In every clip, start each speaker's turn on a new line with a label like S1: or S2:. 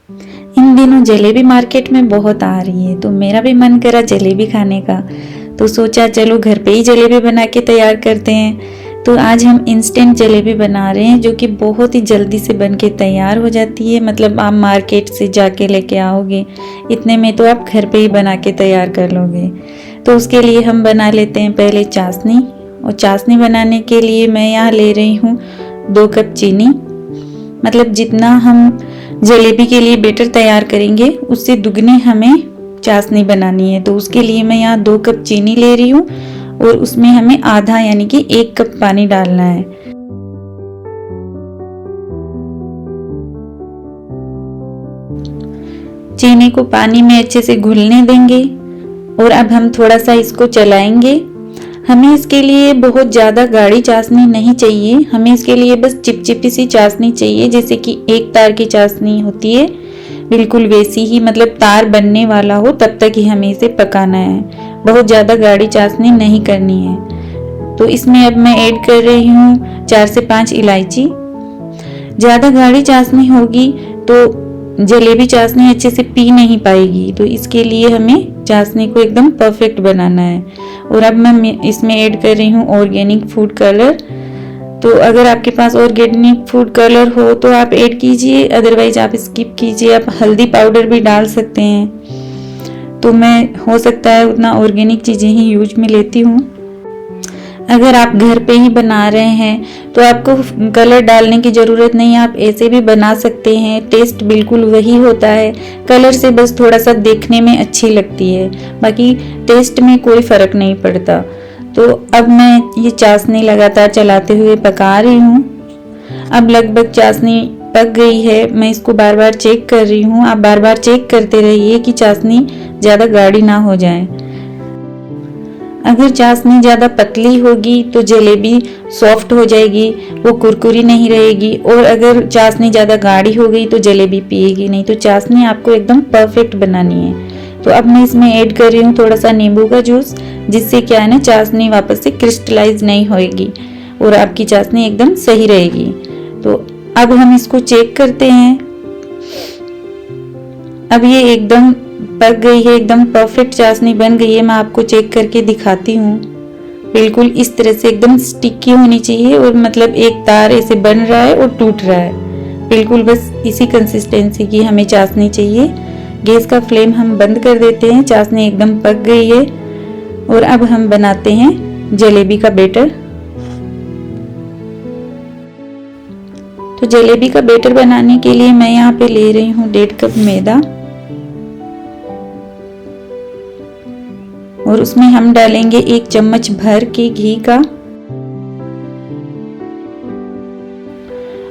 S1: इन दिनों जलेबी मार्केट में बहुत आ रही है, तो मेरा भी मन करा जलेबी खाने का। तो सोचा चलो घर पे ही जलेबी बना के तैयार करते हैं। तो आज हम इंस्टेंट जलेबी बना रहे हैं, जो कि बहुत ही जल्दी से बन के तैयार हो जाती है। मतलब आप मार्केट से जाके लेके आओगे, इतने में तो आप घर पे ही बना के तैयार कर लोगे। तो उसके लिए हम बना लेते हैं पहले चाशनी। और चाशनी बनाने के लिए मैं यहाँ ले रही हूँ 2 कप चीनी। मतलब जितना हम जलेबी के लिए बैटर तैयार करेंगे, उससे दुगनी हमें चाशनी बनानी है। तो उसके लिए मैं यहाँ 2 कप चीनी ले रही हूँ और उसमें हमें आधा यानी कि 1 कप पानी डालना है। चीनी को पानी में अच्छे से घुलने देंगे और अब हम थोड़ा सा इसको चलाएंगे। हमें इसके लिए बहुत ज़्यादा गाढ़ी चाशनी नहीं चाहिए, हमें इसके लिए बस चिपचिपी सी चाशनी चाहिए, जैसे कि एक तार की चाशनी होती है बिल्कुल वैसी ही। मतलब तार बनने वाला हो तब तक ही हमें इसे पकाना है, बहुत ज़्यादा गाढ़ी चाशनी नहीं करनी है। तो इसमें अब मैं ऐड कर रही हूँ 4 से 5 इलायची। ज़्यादा गाढ़ी चाशनी होगी तो जलेबी चाशनी अच्छे से पी नहीं पाएगी, तो इसके लिए हमें चाशनी को एकदम परफेक्ट बनाना है। और अब मैं इसमें ऐड कर रही हूँ ऑर्गेनिक फूड कलर। तो अगर आपके पास ऑर्गेनिक फूड कलर हो तो आप ऐड कीजिए, अदरवाइज आप स्किप कीजिए। आप हल्दी पाउडर भी डाल सकते हैं। तो मैं हो सकता है उतना ऑर्गेनिक चीज़ें ही यूज में लेती हूँ। अगर आप घर पे ही बना रहे हैं तो आपको कलर डालने की ज़रूरत नहीं है, आप ऐसे भी बना सकते हैं। टेस्ट बिल्कुल वही होता है, कलर से बस थोड़ा सा देखने में अच्छी लगती है, बाकी टेस्ट में कोई फ़र्क नहीं पड़ता। तो अब मैं ये चाशनी लगातार चलाते हुए पका रही हूँ। अब लगभग चाशनी पक गई है, मैं इसको बार बार चेक कर रही हूँ। आप बार बार चेक करते रहिए कि चाशनी ज़्यादा गाढ़ी ना हो जाए। अगर चाशनी ज़्यादा पतली होगी तो जलेबी सॉफ्ट हो जाएगी, वो कुरकुरी नहीं रहेगी। और अगर चाशनी ज़्यादा गाढ़ी हो गई तो जलेबी पिएगी नहीं। तो चाशनी आपको एकदम परफेक्ट बनानी है। तो अब मैं इसमें ऐड कर रही हूँ थोड़ा सा नींबू का जूस, जिससे क्या है ना, चाशनी वापस से क्रिस्टलाइज नहीं होएगी और आपकी चाशनी एकदम सही रहेगी। तो अब हम इसको चेक करते हैं। अब ये एकदम पक गई है, एकदम परफेक्ट चाशनी बन गई है। मैं आपको चेक करके दिखाती हूँ। बिल्कुल इस तरह से एकदम स्टिकी होनी चाहिए, और मतलब एक तार ऐसे बन रहा है और टूट रहा है। बिल्कुल बस इसी कंसिस्टेंसी की हमें चाशनी चाहिए। गैस का फ्लेम हम बंद कर देते हैं। चाशनी एकदम पक गई है और अब हम बनाते हैं जलेबी का बैटर। तो जलेबी का बैटर बनाने के लिए मैं यहाँ पे ले रही हूँ 1.5 कप मैदा, और उसमें हम डालेंगे 1 चम्मच भर के घी का।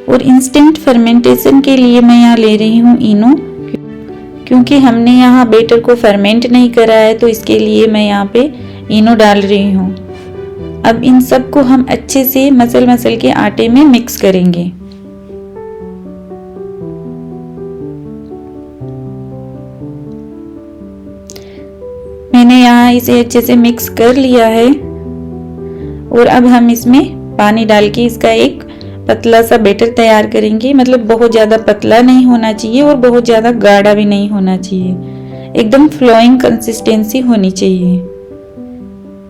S1: और इंस्टेंट फर्मेंटेशन के लिए मैं यहाँ ले रही हूँ इनो, क्योंकि हमने यहाँ बैटर को फर्मेंट नहीं करा है, तो इसके लिए मैं यहाँ पे इनो डाल रही हूँ। अब इन सब को हम अच्छे से मसल के आटे में मिक्स करेंगे। मैंने यहाँ इसे अच्छे से मिक्स कर लिया है और अब हम इसमें पानी डाल के इसका एक पतला सा बैटर तैयार करेंगे। मतलब बहुत ज़्यादा पतला नहीं होना चाहिए और बहुत ज़्यादा गाढ़ा भी नहीं होना चाहिए, एकदम फ्लोइंग कंसिस्टेंसी होनी चाहिए।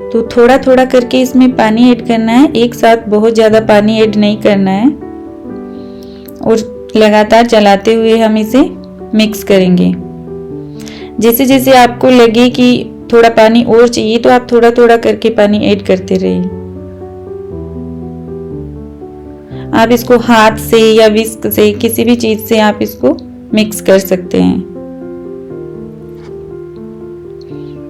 S1: तो थोड़ा थोड़ा करके इसमें पानी ऐड करना है, एक साथ बहुत ज़्यादा पानी ऐड नहीं करना है। और लगातार चलाते हुए हम इसे मिक्स करेंगे। जैसे जैसे आपको लगे कि थोड़ा पानी और चाहिए तो आप थोड़ा थोड़ा करके पानी ऐड करते रहिए। आप इसको हाथ से या विस्क से, किसी भी चीज से आप इसको मिक्स कर सकते हैं।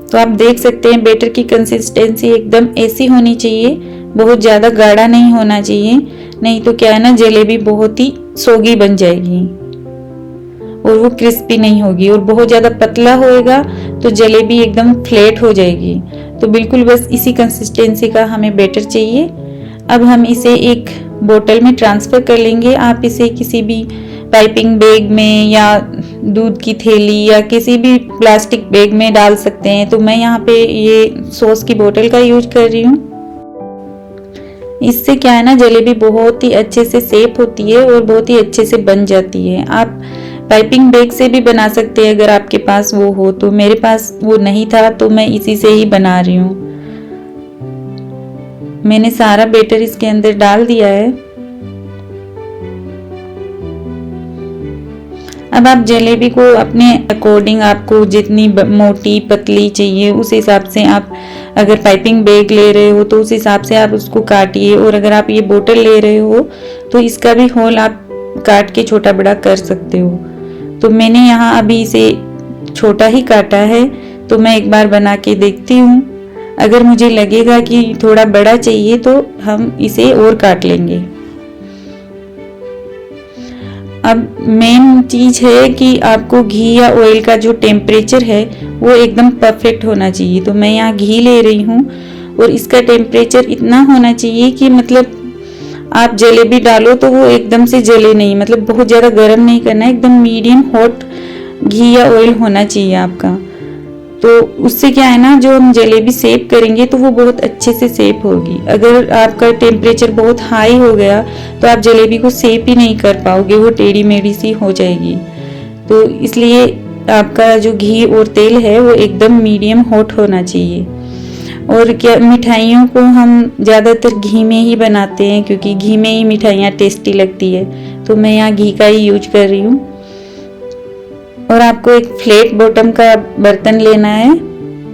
S1: तो आप देख सकते हैं बैटर की कंसिस्टेंसी एकदम ऐसी होनी चाहिए, बहुत ज़्यादा गाढ़ा नहीं होना चाहिए, नहीं तो क्या है ना, जलेबी बहुत ही सोगी बन जाएगी और वो क्रिस्पी नहीं होगी। और बहुत ज़्यादा पतला होएगा तो जलेबी एकदम फ्लैट हो जाएगी। तो बिल्कुल बस इसी कंसिस्टेंसी का हमें बैटर चाहिए। अब हम इसे एक बोतल में ट्रांसफ़र कर लेंगे। आप इसे किसी भी पाइपिंग बैग में या दूध की थैली या किसी भी प्लास्टिक बैग में डाल सकते हैं। तो मैं यहाँ पे ये सॉस की बोतल का यूज कर रही हूँ। इससे क्या है ना, जलेबी बहुत ही अच्छे से सेप होती है और बहुत ही अच्छे से बन जाती है। आप पाइपिंग बैग से भी बना सकते हैं अगर आपके पास वो हो तो। मेरे पास वो नहीं था तो मैं इसी से ही बना रही हूँ। मैंने सारा बैटर इसके अंदर डाल दिया है। अब आप जलेबी को अपने अकॉर्डिंग, आपको जितनी मोटी पतली चाहिए उस हिसाब से आप, अगर पाइपिंग बैग ले रहे हो तो उस हिसाब से आप उसको काटिए। और अगर आप ये बोतल ले रहे हो तो इसका भी होल आप काट के छोटा बड़ा कर सकते हो। तो मैंने यहाँ अभी इसे छोटा ही काटा है, तो मैं एक बार बना के देखती हूँ। अगर मुझे लगेगा कि थोड़ा बड़ा चाहिए तो हम इसे और काट लेंगे। अब मेन चीज़ है कि आपको घी या ऑयल का जो टेम्परेचर है वो एकदम परफेक्ट होना चाहिए। तो मैं यहाँ घी ले रही हूँ और इसका टेम्परेचर इतना होना चाहिए कि मतलब आप जलेबी डालो तो वो एकदम से जले नहीं, मतलब बहुत ज़्यादा गर्म नहीं करना है, एकदम मीडियम हॉट घी या ऑयल होना चाहिए आपका। तो उससे क्या है ना, जो हम जलेबी सेक करेंगे तो वो बहुत अच्छे से सेक होगी। अगर आपका टेम्परेचर बहुत हाई हो गया तो आप जलेबी को सेक ही नहीं कर पाओगे, वो टेढ़ी मेढ़ी सी हो जाएगी। तो इसलिए आपका जो घी और तेल है वो एकदम मीडियम हॉट होना चाहिए। और क्या, मिठाइयों को हम ज़्यादातर घी में ही बनाते हैं क्योंकि घी में ही मिठाइयाँ टेस्टी लगती है। तो मैं यहाँ घी का ही यूज कर रही हूँ। और आपको एक फ्लैट बॉटम का बर्तन लेना है,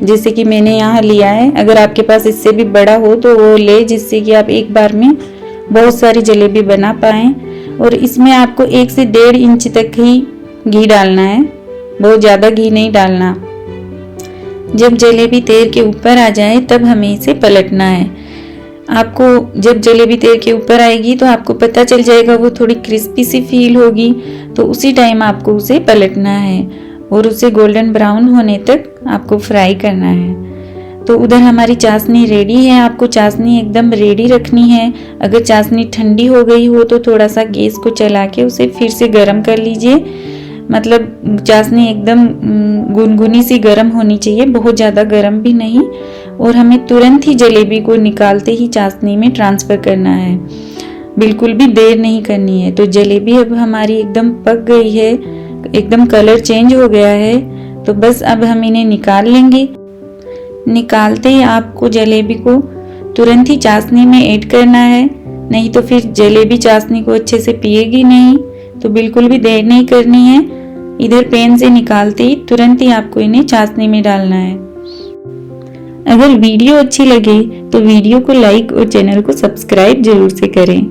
S1: जैसे कि मैंने यहाँ लिया है। अगर आपके पास इससे भी बड़ा हो तो वो ले, जिससे कि आप एक बार में बहुत सारी जलेबी बना पाएँ। और इसमें आपको 1 से 1.5 इंच तक ही घी डालना है, बहुत ज़्यादा घी नहीं डालना। जब जलेबी तेल के ऊपर आ जाए तब हमें इसे पलटना है। आपको जब जलेबी तेल के ऊपर आएगी तो आपको पता चल जाएगा, वो थोड़ी क्रिस्पी सी फील होगी। तो उसी टाइम आपको उसे पलटना है और उसे गोल्डन ब्राउन होने तक आपको फ्राई करना है। तो उधर हमारी चाशनी रेडी है। आपको चाशनी एकदम रेडी रखनी है। अगर चाशनी ठंडी हो गई हो तो थोड़ा सा गैस को चला के उसे फिर से गर्म कर लीजिए। मतलब चाशनी एकदम गुनगुनी सी गर्म होनी चाहिए, बहुत ज़्यादा गर्म भी नहीं। और हमें तुरंत ही जलेबी को निकालते ही चाशनी में ट्रांसफ़र करना है, बिल्कुल भी देर नहीं करनी है। तो जलेबी अब हमारी एकदम पक गई है, एकदम कलर चेंज हो गया है। तो बस अब हम इन्हें निकाल लेंगे। निकालते ही आपको जलेबी को तुरंत ही चाशनी में ऐड करना है, नहीं तो फिर जलेबी चाशनी को अच्छे से पिएगी नहीं। तो बिल्कुल भी देर नहीं करनी है। इधर पैन से निकालते ही तुरंत ही आपको इन्हें चाशनी में डालना है। अगर वीडियो अच्छी लगे तो वीडियो को लाइक और चैनल को सब्सक्राइब जरूर से करें।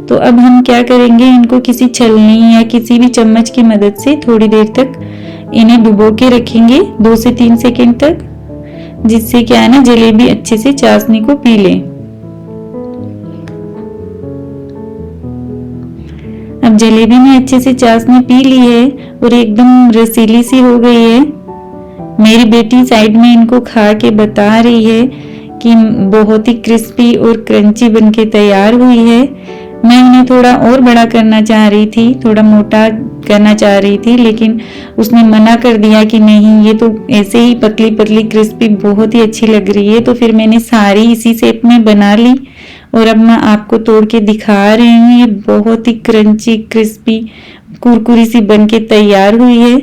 S1: तो अब हम क्या करेंगे, इनको किसी छलनी या किसी भी चम्मच की मदद से थोड़ी देर तक इन्हें डुबो के रखेंगे, 2 से 3 सेकंड तक, जिससे क्या है ना, जलेबी अच्छे से चाशनी को पी ले। अब जलेबी ने अच्छे से चाशनी पी ली है और एकदम रसीली सी हो गई है। मेरी बेटी साइड में इनको खा के बता रही है कि बहुत ही क्रिस्पी और क्रंची बनके तैयार हुई है। मैं इन्हें थोड़ा और बड़ा करना चाह रही थी, थोड़ा मोटा करना चाह रही थी, लेकिन उसने मना कर दिया कि नहीं, ये तो ऐसे ही पतली पतली क्रिस्पी बहुत ही अच्छी लग रही है। तो फिर मैंने सारी इसी शेप में बना ली और अब मैं आपको तोड़ के दिखा रही हूँ। ये बहुत ही क्रंची क्रिस्पी कुरकुरी सी बनके तैयार हुई है।